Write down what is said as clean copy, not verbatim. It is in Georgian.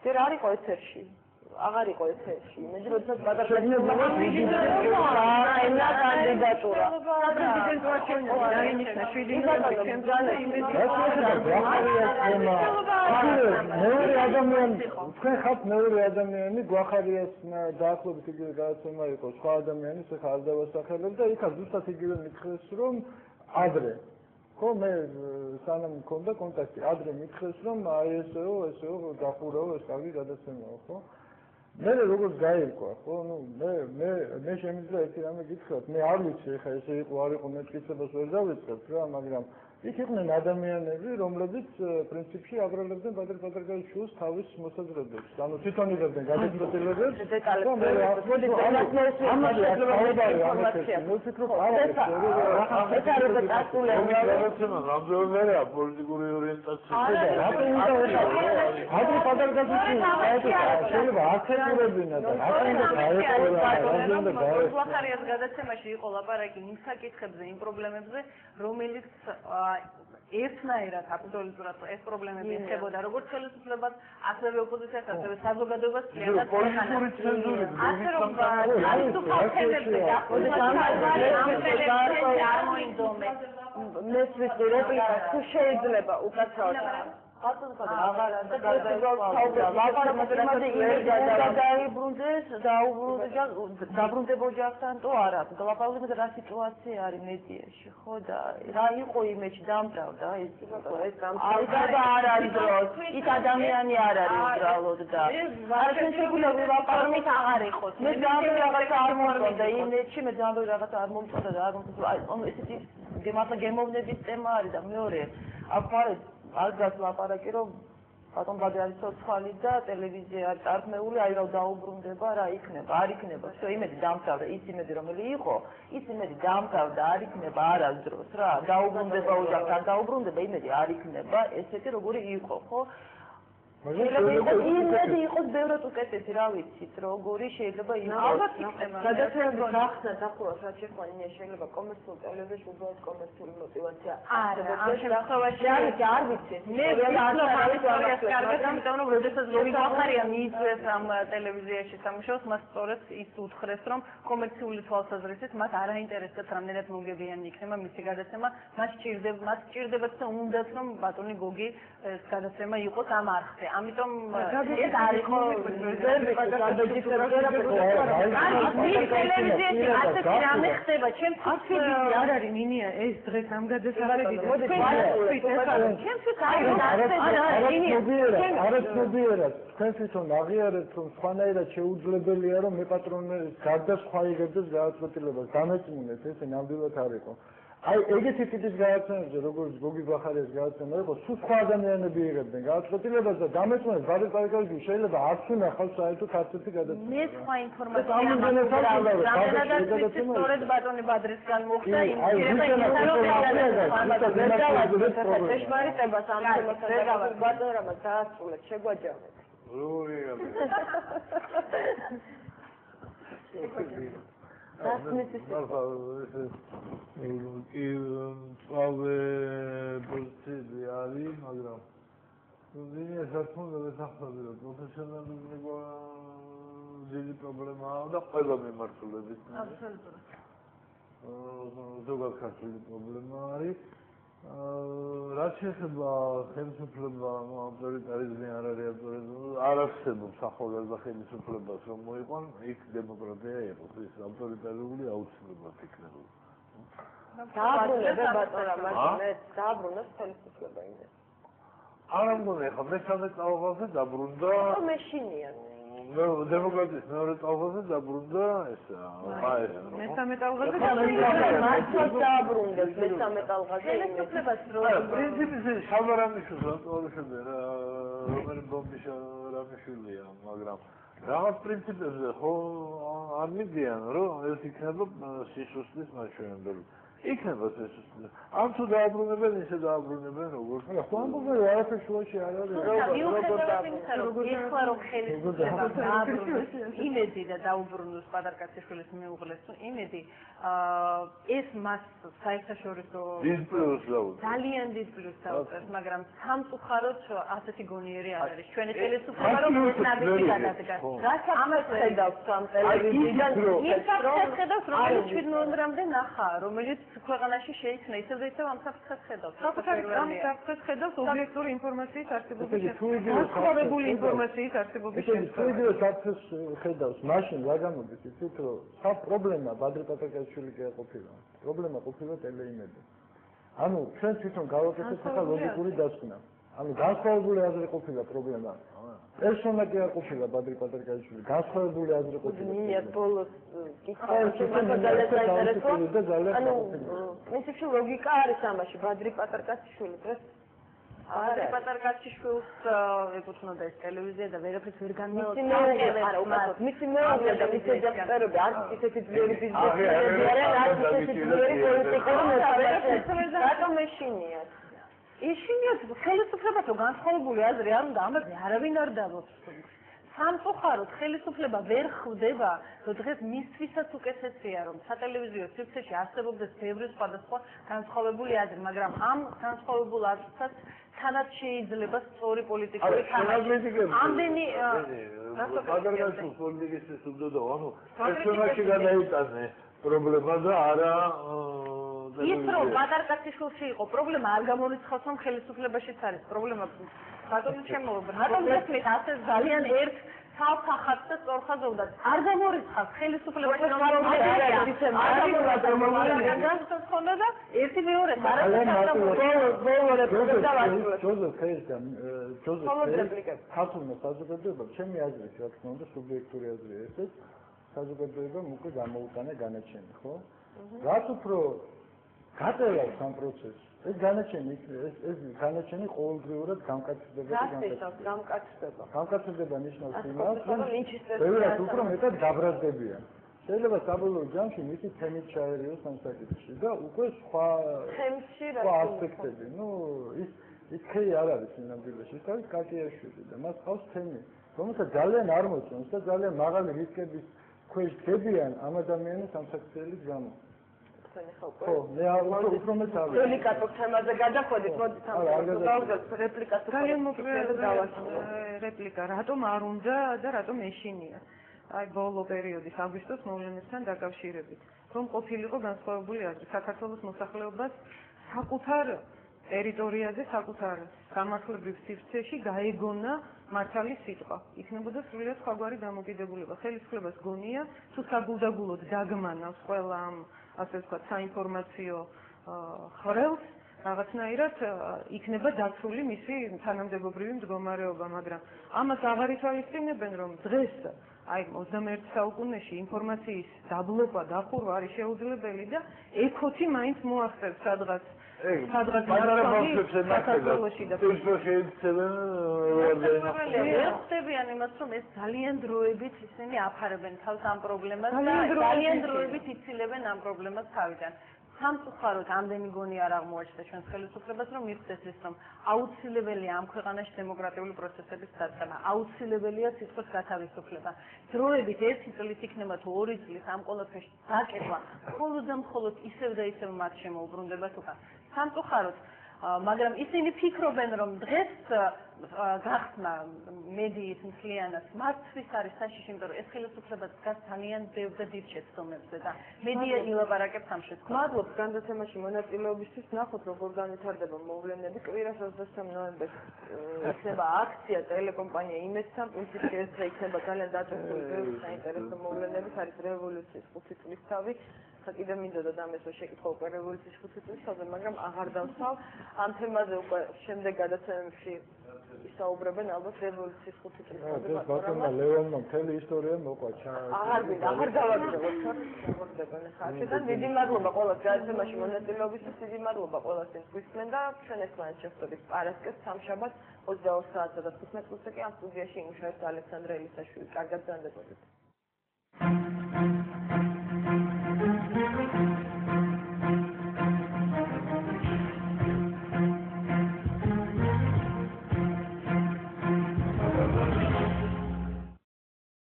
ჯერ არ იყო ეთერში. აღარ იყო ეთერში. მე როდესაც გადავიდა კანდიდატურა. მეორე ადამიანი, თქვენ ხართ მეორე ადამიანი, გვახარიას დაახლოებით იგივე გადაცემა იყო სხვა ადამიანის, ეხლა არ დავასახელებ და იქა ზუსტად იგივე მითხრეს, რომ ადრე ხო მე სანამ მქონდა კონტაქტი, ადრე მითხრეს, რომ აი ესეო დახურაო, ეს კარგი გადაცემაა, ხო? მე როგორც გაირკვა, ხო, ნუ მე შემიძლია ერთი რამე გითხრათ, მე არ ვიცი ეხლა ესე იყო არ იყო მე მტკიცებას ვერ დავიწყებ რა, მაგრამ იქ იყვნენ ადამიანები, რომლებიც პრინციპში აბრალებდნენ პატრიკ შულს თავის მოსაზრებებს. ანუ თვითონ იღებდნენ გადაწყვეტილებებს. რამდენია პოლიტიკური ორიენტაცია. ადრე შეიძლება აკეთებინა და ხარიას გადაცემაში იყო ლაპარაკი იმ საკითხებზე, იმ პრობლემებზე, რომელიც ერთნაირად აბსოლუტურად ეს პრობლემები ეხებოდა როგორც ხელისუფლებას, ასევე ოპოზიციას, ასევე საზოგადოებას, პოლიტიკური ცენზურით. ასე რომ ფაქტებზე გამოინდომე. მე ვიტყვი რეპლიკა თუ შეიძლება უკაცრავად დაბრუნდება ოჯახთან თუ არა. ლაპარაკობთ რა სიტუაცია არის მედიაში, ხო და რა იყო იმეჯი დამტრავდა ეს არ არის დროს. იქ ადამიანი არ არის უბრალოდ და არ შეგვიძლია ლაპარაკით აღარ იყოს. მე ძალიან რაღაც არ მომწონდა იმეჯი, მე ძალიან რაღაც არ მომწონდა და არ მომწონდა. ესეთი მართლა გემოვნების თემა არის და მეორე აქ არის არ გასლაპარაკი რომ ბატონ ბადე არის ცოცხალი და ტელევიზია არ წარქმეული, აი რა დაუბრუნდება, რა იქნება, არ იქნება, всё იმედი დამთავრდა, ის იმედი რომელი იყო, ის იმედი დამთავრდა, არ იქნება არასდროს რა, დაუბრუნდება ოჯახთან, დაუბრუნდება, იმედი არ იქნება, ესეთი როგორი იყო, ხო? იმედი იყოს ბევრად უკეთესი, რა ვიცით, როგორი შეიძლება იყოს. გადაცემების ახსნა დახურავს, რაც შეხვანია შეიძლება კომერციულ ტელევიზიაში უბრალოდ კომერციული мотиваცია. არა, ამ შემთხვევაში არ ვიცით. მე იმიტომ რომ როდესაც გოგიხარია მიიწვევს ამ ტელევიზიაში სამუშაოს, მას სწორედ ის უთხრეს, რომ კომერციული თვალსაზრისით მათ არ აინტერესებს რამდენად მოგებიანი იქნება მისი გადაცემა, მას სჭირდებათ და უნდათ რომ ბატონი გოგი ეს გადაცემა იყოს ამ არხზე. ამიტომ ეს არ იყო ტელევიზიაში ასეთი რამე ხდება, ჩემთვის არ არის მინია ეს დღეს ამ გადასახადით. არაცნობიერად თქვენ თვითონ აღიარებთ რომ სხვანაირად შეუძლებელია რომ მე პატრონების გარდა სხვა იღებდეს გადაწყვეტილებას. დამეწმუნეთ ეს ნამდვილად არ იყო. აი ეგეთი ტიპის გადაცემებზე როგორც გოგი ბახარიას გადაცემა იყო, სულ სხვა ადამიანები იღებდნენ გადაწყვეტილებას და დამეწმუნეთ ბადე პარიკალში შეიძლება არც უნახავს საერთოდ არცერთი გადაცემა. მე სხვა ინფორმაცია რამდენადაც სწორედ ბატონი ბადრისგან მოხდა იმ შეშმარიტებას ამ თემასთან ბატონებმა დაასრულეთ, შეგვაჯამეთ. წავე პოზიციები არის, მაგრამ ვინმე საქმეზე სახსოვი რომ პროფესიონალიზმი დიდი პრობლემაა და ყველა მიმართულებით. აბსოლუტურად. ზოგადად ქართული პრობლემა არის. რაც შეეხება ხელისუფლება, ავტორიტარიზმი არ არის ავტორიტარიზმი, არ არსებობს ახალგაზრდა ხელისუფლებას რომ მოიყვან, იქ დემოკრატია იყოს, ეს ავტორიტარული აუცილებლად იქნება. დააბრუნებდა ბატონმა, მაგრამ დააბრუნებს ხელისუფლება იმას. არ მგონია, ხა მესამე წაუღალზე დაბრუნდა. მეშინია. დემოკრატიის მეორე წაუღალზე დაბრუნდა ესა. მესამე წაუღალზე დააბრუნდა მესამე წაუღალზე. ხელისუფლებას რო პრინციპი შავარამიშვილს ვატყობიშები რა, რომელი ბომბი შავარამიშვილია, მაგრამ რაღაც პრინციპებზე ხო არ მიდიან, რომ ეს იქნება სისუსტის მაჩვენებელი. იქნება ეს ამ თუ დააბრუნებენ ისე დააბრუნებენ როგორც ხوانბურგა არაფერ შუაში არ არის მიუხედავად იმისა, რომ ეხლა რომ ხელისუფლება დააბრუნოს იმედი და დაუბრუნოს პატარკაციშვილის მეუღლეს იმედი ეს მას საერთაშორისო დიდ პლუს დაუწევს ძალიან დიდ პლუს დაუწევს, მაგრამ სამწუხაროდ ასეთი გონიერი არ არის. ჩვენი ხელისუფლება რომ ნაბიჯი გადადგას. ამას ხედავს ამ ტელევიზიიდან ის საფრთხეს ხედავს, რომელიც 7 ნოემბრამდე ნახა, რომელიც ქვეყანაში შეიქმნა, ისევ და ისევ ამ საფრთხეს ხედავს. ამ საფრთხეს ხედავს ობიექტური ინფორმაციის არსებობის განსხვავებული ინფორმაციის არსებობის შესახებ. ეს საფრთხეს ხედავს, მაშინ რა გამოდის იცით, რომ პრობლემა ბადრი პატარკაშვილი კი არ ყოფილა. პრობლემა ყოფილა ტელეიმედი. ანუ ჩვენ თვითონ გავაკეთეთ ახლა ლოგიკური დასკვნა. ანუ განსხვავებული აზრი ყოფილა პრობლემა. პერსონა კი არ ყოფილა ბადრი პატარკაშვილი, განსხვავებული აზრი ყოფილა. მინიათ ბოლოს ანუ პრინციპში ლოგიკა არის ამაში ბადრი პატარკაშვილი დღეს ბადრი პატარკაშვილს ეკუთვნოდა ეს ტელევიზია და ვერაფერს ვერ განმეორებდა. მისი მეუღლე და მისი ეჯაპტერები არც ისეთი ძლიერი ბიზნესმენები არიან, არც ისეთი ძლიერი პოლიტიკური მოთამაშეები. რატომ ეშინიათ? ეშინიათ ხელისუფლებას რომ განსხვავებული აზრი არ უნდა, ამაზე არავინ არ დავობს. სამწუხაროდ ხელისუფლება ვერ ხვდება, რომ დღეს მისთვისაც უკეთესია, რომ სატელევიზიო სივრცეში არსებობდეს ბევრი სხვადასხვა განსხვავებული აზრი, მაგრამ ამ განსხვავებულ აზრსაც თანაც შეიძლება სწორი პოლიტიკური თამაში. ამდენი პატარკაშვილის პოლიტიკის უდოდო, ანუ პერსონაჟი გადაიტანე პრობლემა და არა ის რომ პატარკაშვილში იყო პრობლემა არ გამორიცხავს, რომ ხელისუფლებაშიც არის პრობლემა. ბატონო შემოუბრალოდ, რატომ გესმით ასე ძალიან ერთ თავხახად და სწორხაზოვნად არ გამორიცხავს ხელისუფლებაში რომ არ და ერთი მეორეს არ ქართულმა საზოგადოებამ ჩემი აზრით რა თქმა უნდა სუბიექტური აზრია ესეც საზოგადოებამ უკვე გამოუტანა განაჩენი, ხო? რაც უფრო გაწევს ამ პროცესს ეს განაჩენი ყოველდღიურად გამკაცდება და გამკაცდება. გამკაცდება ნიშნავს იმას, რომ ბევრად უფრო მეტად გაბრაზდებიან. შეიძლება საბოლოო ჯამში მისი თემით ჩაერიოს ამ საკითხში და უკვე სხვა ასპექტები. ნუ ის ხეი არ არის სინამდვილეში, ის არის კაკიაშვილი და მას ყავს თემი, რომელსაც ძალიან არ მოწონს და ძალიან მაღალი რისკების ქვეშ დებიან ამ ადამიანის ამ საკითხების გამო. ხო, მე უფრო მეც არ ვიცი. დელიკატურ თემაზე გადახვედით, მოდით ამ რეპლიკას ძალიან მოკლე რეპლიკა, რატომ არ უნდა და რატომ ეშინია? აი ბოლო პერიოდის აგვისტოს მოვლენებთან დაკავშირებით, რომ ყოფილიყო განსხვავებული აზრი საქართველოს მოსახლეობას საკუთარ ტერიტორიაზე, საკუთარ სამართლებრივ სივრცეში გაეგონა მართალი სიტყვა. იქნებოდა სრულიად სხვაგვარი დამოკიდებულება. ხელისუფლებას გონია, თუ საგულდაგულოდ დაგმანავს ყველა ამ ასე ვთქვათ, საინფორმაციო ხრელს, რაღაცნაირად იქნება დაცული მისი თანამდებობრივი მდგომარეობა, მაგრამ ამას აღარ ითვალისწინებენ, რომ დღეს აი 21 საუკუნეში ინფორმაციის დაბლოკვა, დახურვა არის შეუძლებელი და ეკოთი მაინც მოახერხებს სადღაც საქართველოში და ხდებიან იმას, რომ ეს ძალიან დროებით ისინი აფარებენ თავს ამ პრობლემას და ძალიან დროებით იცილებენ ამ პრობლემას თავიდან. სამწუხაროდ ამდენი გონი არ აღმოაჩნდა ჩვენს ხელისუფლებას, რომ მივხვდეს ის, რომ აუცილებელია ამ ქვეყანაში დემოკრატიული პროცესების დაწყება, აუცილებელია სიტყვის გათავისუფლება. დროებით 1 წლის იქნება თუ 2 წლის ამ ყველაფერში დაკეტვა, მხოლოდ და მხოლოდ ისევ და ისევ მათ შემოუბრუნდებათ უკან. სამწუხაროდ, მაგრამ ისინი ფიქრობენ, რომ დღეს გახსნა მედიის მთლიანად მართვის არის საშიში, იმიტომ რომ ეს ხელისუფლება დგას ძალიან ბევრ და დიდ შეცდომებზე და მედია ილაპარაკებს ამ შეცდომებზე. მადლობთ განათემაში მონაწილეობისთვის. ნახოთ როგორ განვითარდება მოვლენები. კვირას 23 ნოემბერს იქნება აქცია ტელეკომპანია იმედთან. პრინციპში ეს დღე იქნება ძალიან დაწესებული ბევრი საინტერესო მოვლენებით. არის რევოლუციის 5 წლისთავი. კიდე მინდოდა დამესვა შეკითხვა უკვე რევოლუციის 5 წლისთავზე, მაგრამ აღარ დავსვავ. ამ თემაზე უკვე შემდეგ გადაცემებში ისაუბრებენ ალბათ რევოლუციის 5 წლისთავზე. ეს ბატონმა ლევონმა მთელი ისტორია მოყვა აღარ გავაგრძელოთ ხარჯებენ ხარჯიდან. დიდი მადლობა ყველას გადაცემაში მონაწილეობისთვის, დიდი მადლობა ყველას ვინც გვისმენ და ჩვენ ერთმანეთს შევხვდებით პარასკევს სამშაბათს 22 საათსა და 15 წუთზე კი ამ სტუდიაში იმუშავებს ალექსანდრე ელისაშვილი. კარგად განდეპებით.